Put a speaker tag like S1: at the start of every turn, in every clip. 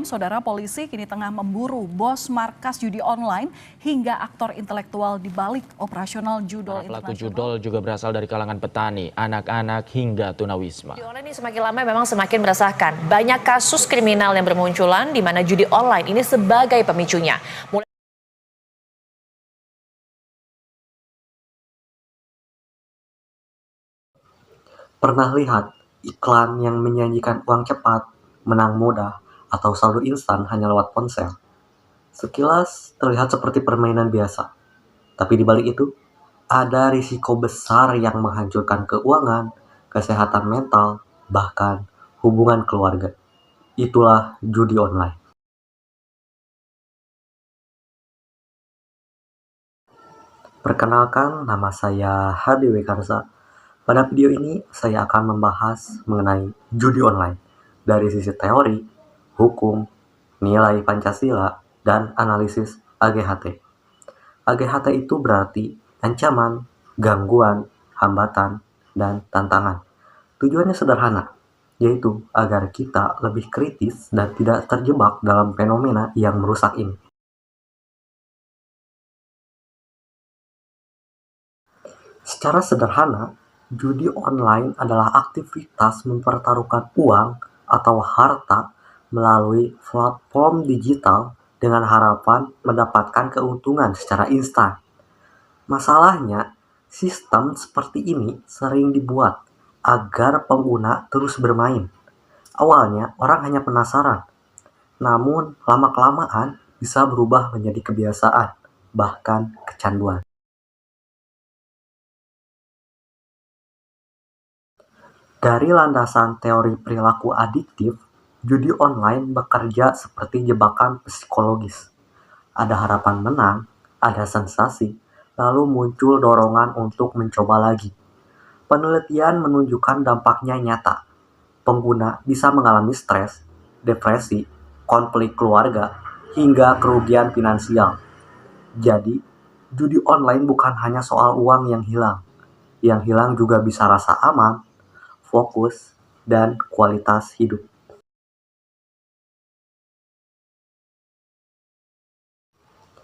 S1: Saudara, polisi kini tengah memburu bos markas judi online hingga aktor intelektual di balik operasional judol
S2: Para pelaku
S1: internasional.
S2: judol juga berasal dari kalangan petani, anak-anak hingga tunawisma.
S3: Judi online ini semakin lama memang semakin meresahkan. Banyak kasus kriminal yang bermunculan di mana judi online ini sebagai pemicunya.
S4: Pernah lihat iklan yang menjanjikan uang cepat, menang mudah, atau saldo instan hanya lewat ponsel? Sekilas terlihat seperti permainan biasa, tapi di balik itu ada risiko besar yang menghancurkan keuangan, kesehatan mental, bahkan hubungan keluarga. Itulah judi online. Perkenalkan, nama saya HDW Karsa. Pada video ini, saya akan membahas mengenai judi online dari sisi teori, hukum, nilai Pancasila, dan analisis AGHT. AGHT itu berarti ancaman, gangguan, hambatan, dan tantangan. Tujuannya sederhana, yaitu agar kita lebih kritis dan tidak terjebak dalam fenomena yang merusak ini. Secara sederhana, judi online adalah aktivitas mempertaruhkan uang atau harta melalui platform digital dengan harapan mendapatkan keuntungan secara instan. Masalahnya, sistem seperti ini sering dibuat agar pengguna terus bermain. Awalnya, orang hanya penasaran, namun lama-kelamaan bisa berubah menjadi kebiasaan, bahkan kecanduan. Dari landasan teori perilaku adiktif, judi online bekerja seperti jebakan psikologis. Ada harapan menang, ada sensasi, lalu muncul dorongan untuk mencoba lagi. Penelitian menunjukkan dampaknya nyata. Pengguna bisa mengalami stres, depresi, konflik keluarga, hingga kerugian finansial. Jadi, judi online bukan hanya soal uang yang hilang. Yang hilang juga bisa rasa aman, fokus, dan kualitas hidup.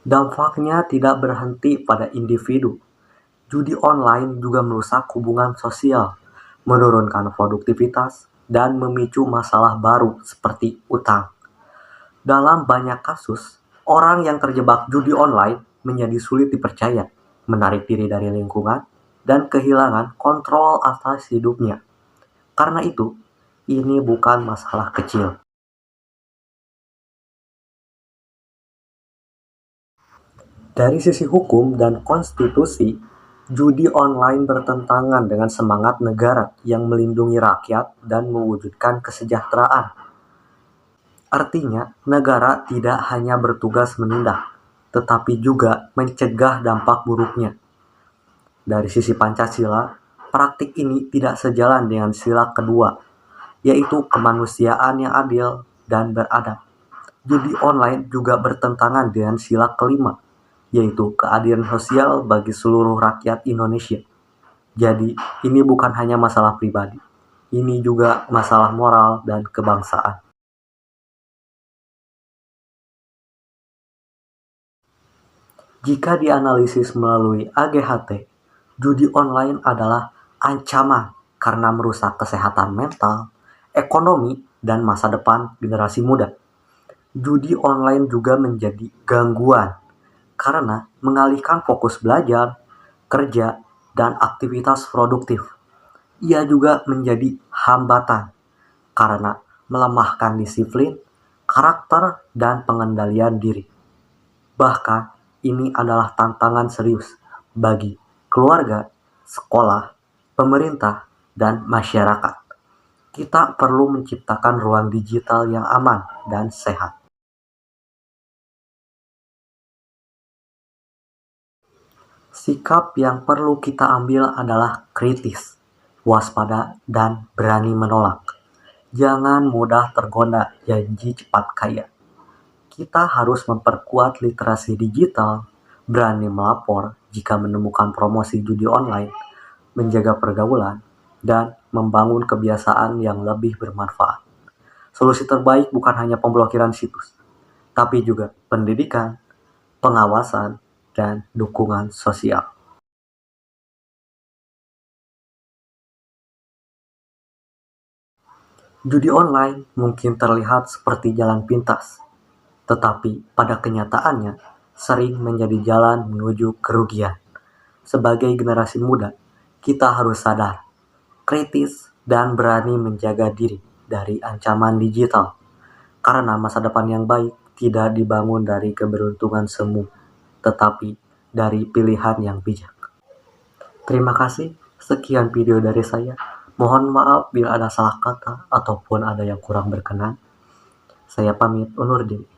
S4: Dampaknya tidak berhenti pada individu. Judi online juga merusak hubungan sosial, menurunkan produktivitas, dan memicu masalah baru seperti utang. Dalam banyak kasus, orang yang terjebak judi online menjadi sulit dipercaya, menarik diri dari lingkungan, dan kehilangan kontrol atas hidupnya. Karena itu, ini bukan masalah kecil. Dari sisi hukum dan konstitusi, judi online bertentangan dengan semangat negara yang melindungi rakyat dan mewujudkan kesejahteraan. Artinya, negara tidak hanya bertugas menindak, tetapi juga mencegah dampak buruknya. Dari sisi Pancasila, praktik ini tidak sejalan dengan sila kedua, yaitu kemanusiaan yang adil dan beradab. Judi online juga bertentangan dengan sila kelima, yaitu keadilan sosial bagi seluruh rakyat Indonesia. Jadi, ini bukan hanya masalah pribadi, ini juga masalah moral dan kebangsaan. Jika dianalisis melalui AGHT, judi online adalah ancaman karena merusak kesehatan mental, ekonomi, dan masa depan generasi muda. Judi online juga menjadi gangguan karena mengalihkan fokus belajar, kerja, dan aktivitas produktif. Ia juga menjadi hambatan karena melemahkan disiplin, karakter, dan pengendalian diri. Bahkan, ini adalah tantangan serius bagi keluarga, sekolah, pemerintah, dan masyarakat. Kita perlu menciptakan ruang digital yang aman dan sehat. Sikap yang perlu kita ambil adalah kritis, waspada, dan berani menolak. Jangan mudah tergoda janji cepat kaya. Kita harus memperkuat literasi digital, berani melapor jika menemukan promosi judi online, menjaga pergaulan, dan membangun kebiasaan yang lebih bermanfaat. Solusi terbaik bukan hanya pemblokiran situs, tapi juga pendidikan, pengawasan, dan dukungan sosial. Judi online mungkin terlihat seperti jalan pintas, tetapi pada kenyataannya sering menjadi jalan menuju kerugian. Sebagai generasi muda, kita harus sadar, kritis, dan berani menjaga diri dari ancaman digital. Karena masa depan yang baik tidak dibangun dari keberuntungan semu, tetapi dari pilihan yang bijak. Terima kasih, sekian video dari saya. Mohon maaf bila ada salah kata ataupun ada yang kurang berkenan. Saya pamit undur diri.